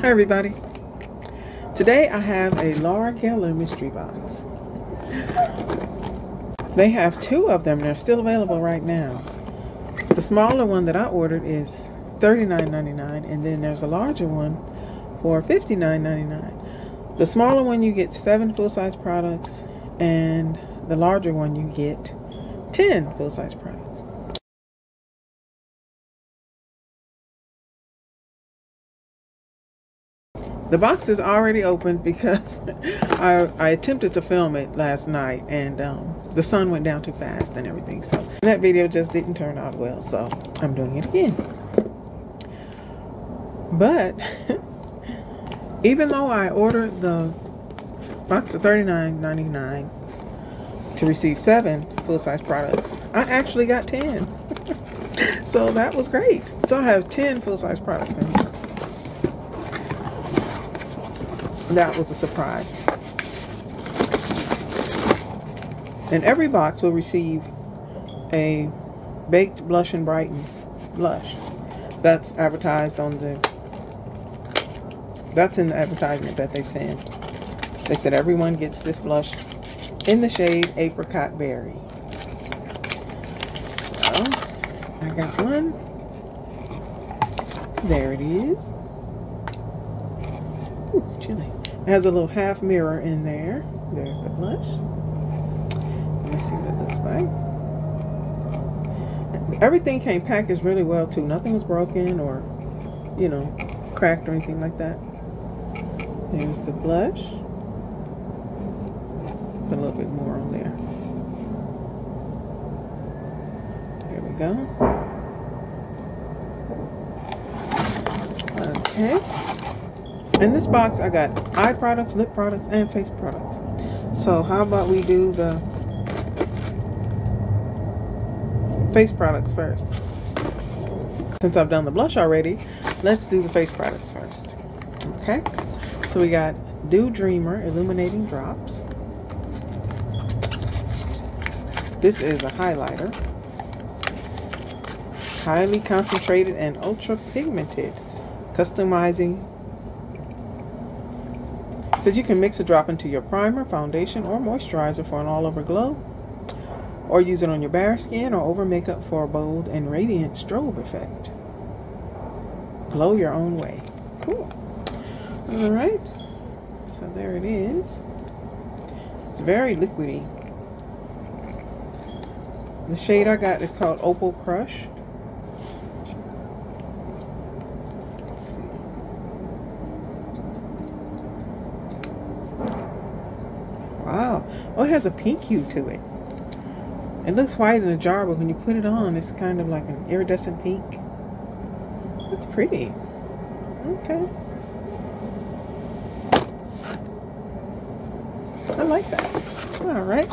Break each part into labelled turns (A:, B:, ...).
A: Hi everybody. Today I have a Laura Geller mystery box. They have two of them. They're still available right now. The smaller one that I ordered is $39.99, and then there's a larger one for $59.99. The smaller one you get 7 full-size products, and the larger one you get 10 full-size products. The box is already opened because I attempted to film it last night, and the sun went down too fast and everything, so that video just didn't turn out well, so I'm doing it again. But even though I ordered the box for $39.99 to receive 7 full-size products, I actually got 10. So that was great. So I have 10 full-size products in here. That was a surprise. And every box will receive a Baked Blush and Brighten blush. That's advertised on that's in the advertisement that they send. They said everyone gets this blush in the shade Apricot Berry. So I got one. There it is. Ooh, chilly. It has a little half mirror in there. There's the blush. Let me see what it looks like. Everything came packaged really well too. Nothing was broken or, you know, cracked or anything like that. There's the blush. Put a little bit more on there. There we go. Okay. In this box, I got eye products, lip products, and face products. So how about we do the face products first? Since I've done the blush already, let's do the face products first. Okay, so we got Dew Dreamer Illuminating Drops. This is a highlighter. Highly concentrated and ultra pigmented. Customizing. Says you can mix a drop into your primer, foundation, or moisturizer for an all-over glow, or use it on your bare skin or over makeup for a bold and radiant strobe effect. Glow your own way. Cool. Alright, so there it is. It's very liquidy. The shade I got is called Opal Crush. Wow. Oh, it has a pink hue to it. It looks white in a jar, but when you put it on, it's kind of like an iridescent pink. That's pretty. Okay. I like that. All right.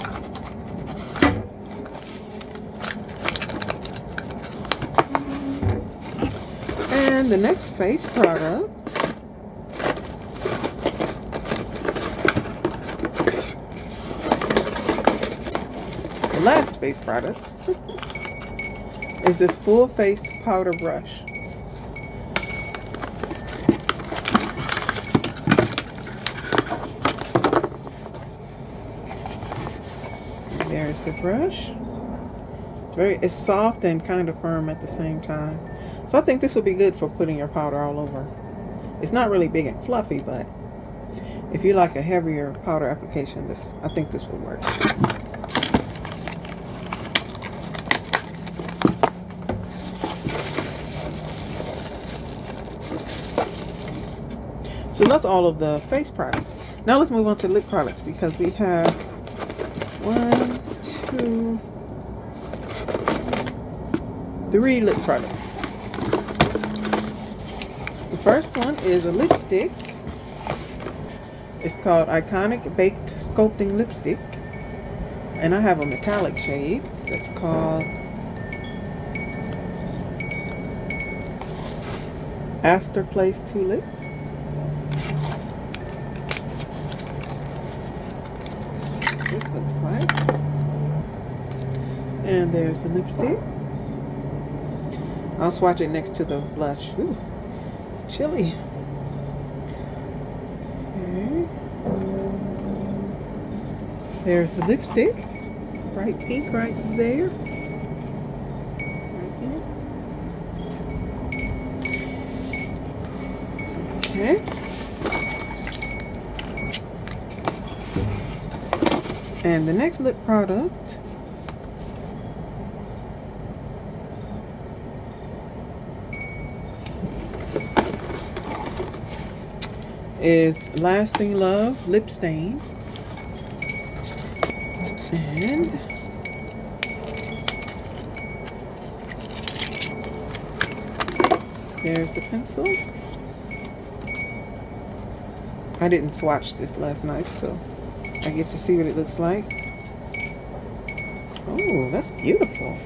A: And the next face product . Last face product is this full face powder brush. There's the brush. It's soft and kind of firm at the same time. So I think this would be good for putting your powder all over. It's not really big and fluffy, but if you like a heavier powder application, I think this would work. So that's all of the face products. Now let's move on to lip products, because we have 3 lip products. The first one is a lipstick. It's called Iconic Baked Sculpting Lipstick. And I have a metallic shade that's called Astor Place Tulip. This looks like. And there's the lipstick. I'll swatch it next to the blush. Ooh, it's chilly. Okay. There's the lipstick. Bright pink right there. Right here. Okay. And the next lip product is Lasting Love Lip Stain. And there's the pencil. I didn't swatch this last night, so I get to see what it looks like. Oh, that's beautiful.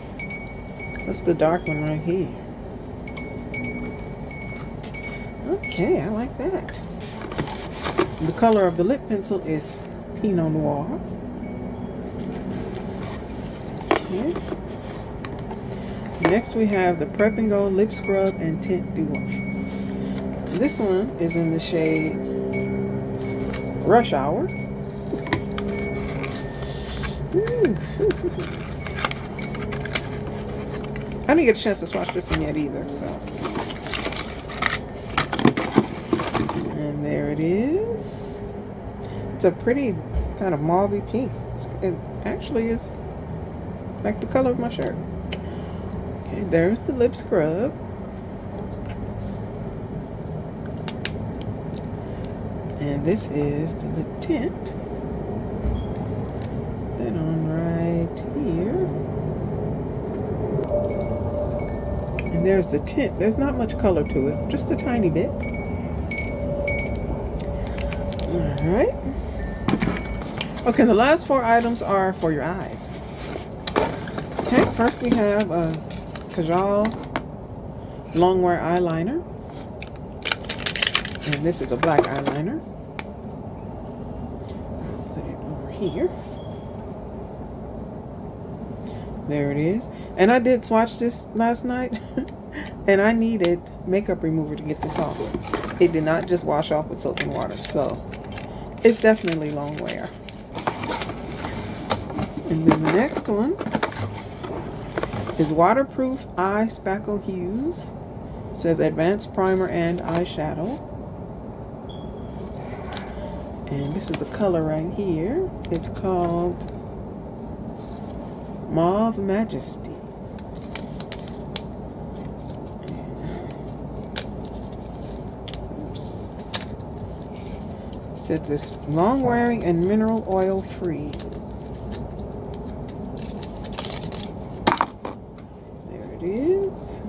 A: That's the dark one right here. Okay, I like that. The color of the lip pencil is Pinot Noir. Okay. Next we have the Prep and Go Lip Scrub and Tint Duo. This one is in the shade Rush Hour. I didn't get a chance to swatch this one yet either, so. And there it is. It's a pretty kind of mauvey pink. It actually is like the color of my shirt. Okay, there's the lip scrub. And this is the lip tint. That on right here. And there's the tint. There's not much color to it, just a tiny bit. Alright. Okay, the last 4 items are for your eyes. Okay, first we have a Kajal Longwear eyeliner. And this is a black eyeliner. I'll put it over here. There it is. And I did swatch this last night. And I needed makeup remover to get this off. It did not just wash off with soap and water. So it's definitely long wear. And then the next one is Waterproof Eye Spackle Hues. It says Advanced Primer and Eyeshadow. And this is the color right here. It's called Mauve Majesty. Oops. It said this long wearing and mineral oil free. There it is.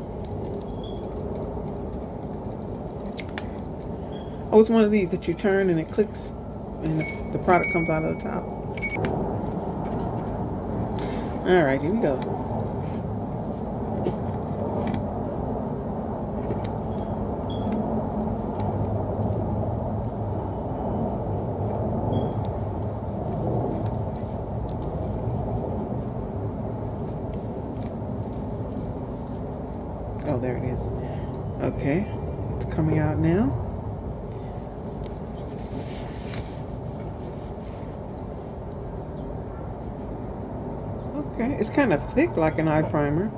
A: Oh, it's one of these that you turn and it clicks and the product comes out of the top. Alright, here we go. Oh, there it is. Okay, it's coming out now. Okay, it's kind of thick like an eye primer,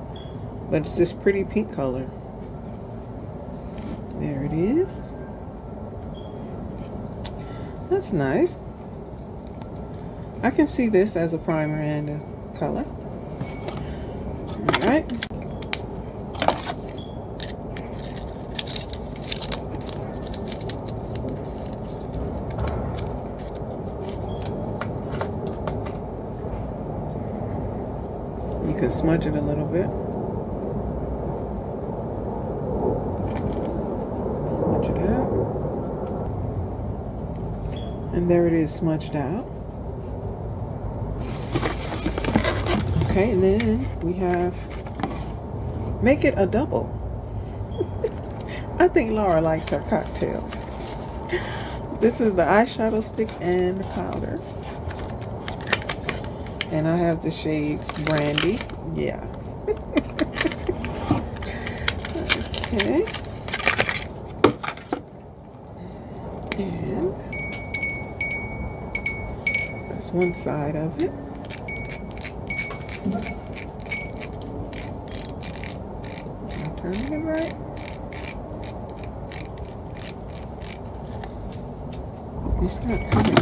A: but it's this pretty pink color. There it is. That's nice. I can see this as a primer and a color. Alright. You can smudge it a little bit. Smudge it out. And there it is, smudged out. Okay, and then we have Make It a Double. I think Laura likes her cocktails. This is the eyeshadow stick and powder. And I have the shade Brandy. Yeah. Okay. And That's one side of it. I'm turning it right. It's not coming.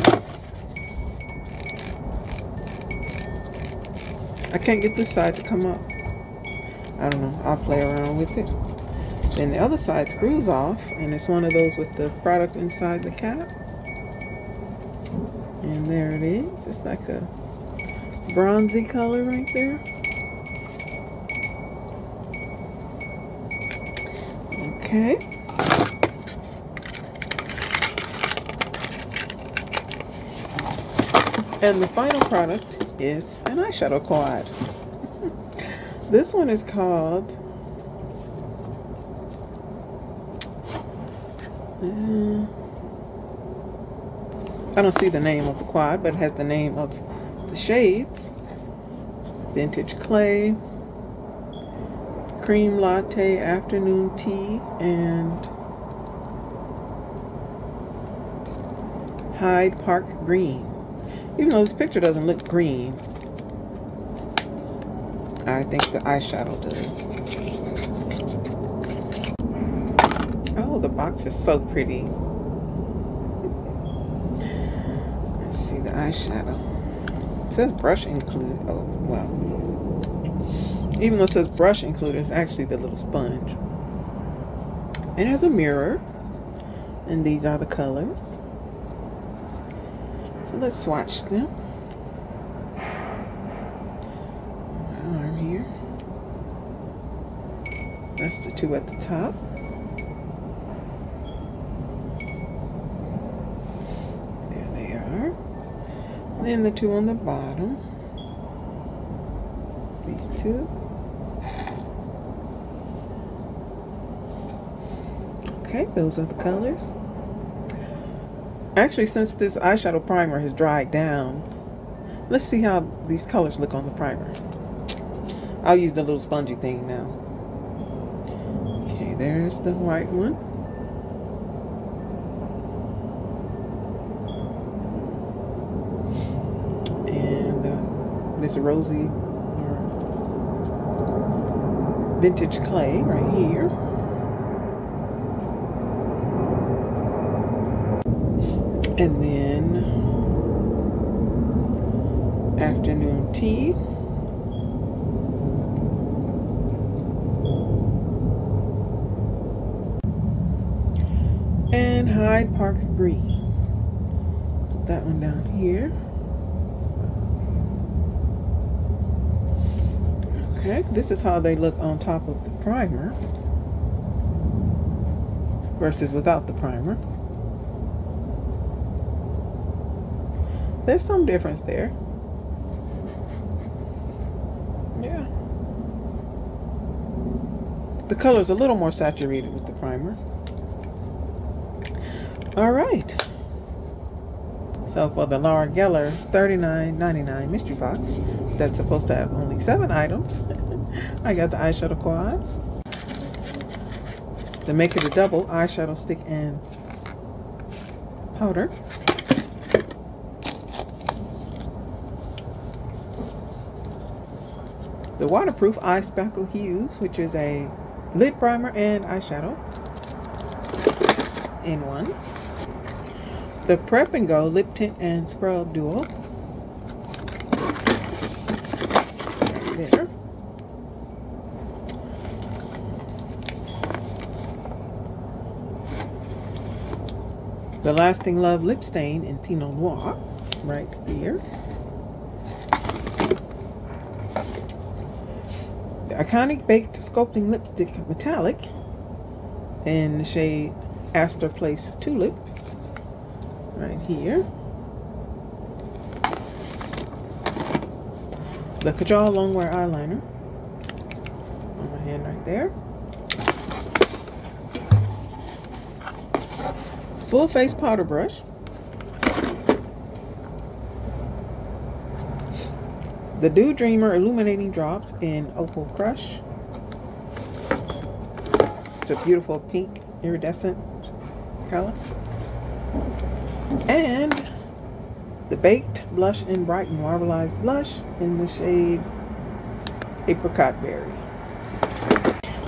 A: I can't get this side to come up. I don't know. I'll play around with it. Then the other side screws off, and it's one of those with the product inside the cap. And there it is. It's like a bronzy color right there. Okay. And the final product is an eyeshadow quad. This one is called I don't see the name of the quad, but it has the name of the shades. Vintage Clay, Cream Latte, Afternoon Tea, and Hyde Park Green. Even though this picture doesn't look green, I think the eyeshadow does. Oh, the box is so pretty. Let's see the eyeshadow. It says brush included. Oh, wow. Even though it says brush included, it's actually the little sponge. It has a mirror, and these are the colors. So let's swatch them. My arm here. That's the two at the top. There they are. And then the two on the bottom. These two. Okay, those are the colors. Actually, since this eyeshadow primer has dried down, let's see how these colors look on the primer. I'll use the little spongy thing now. Okay, there's the white one. And this rosy or vintage clay right here. And then Afternoon Tea. And Hyde Park Green. Put that one down here. Okay, this is how they look on top of the primer versus without the primer. There's some difference there. Yeah. The color's a little more saturated with the primer. All right. So for the Laura Geller $39.99 mystery box, that's supposed to have only 7 items, I got the eyeshadow quad, the Make It a Double eyeshadow stick and powder, the waterproof eye spackle hues, which is a lid primer and eyeshadow in one, the Prep and Go lip tint and scrub duo right there, the Lasting Love lip stain in Pinot Noir right here, Iconic Baked Sculpting Lipstick Metallic in the shade Astor Place Tulip right here, the Kajal Longwear Eyeliner on my hand right there, Full Face Powder Brush, the Dew Dreamer Illuminating Drops in Opal Crush. It's a beautiful pink iridescent color. And the Baked Blush and Brighten Marbleized Blush in the shade Apricot Berry.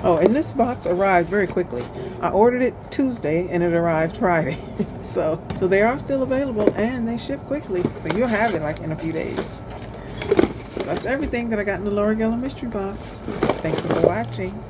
A: Oh, and this box arrived very quickly. I ordered it Tuesday and it arrived Friday. so they are still available and they ship quickly. So you'll have it like in a few days. That's everything that I got in the Laura Geller mystery box. Thank you for watching.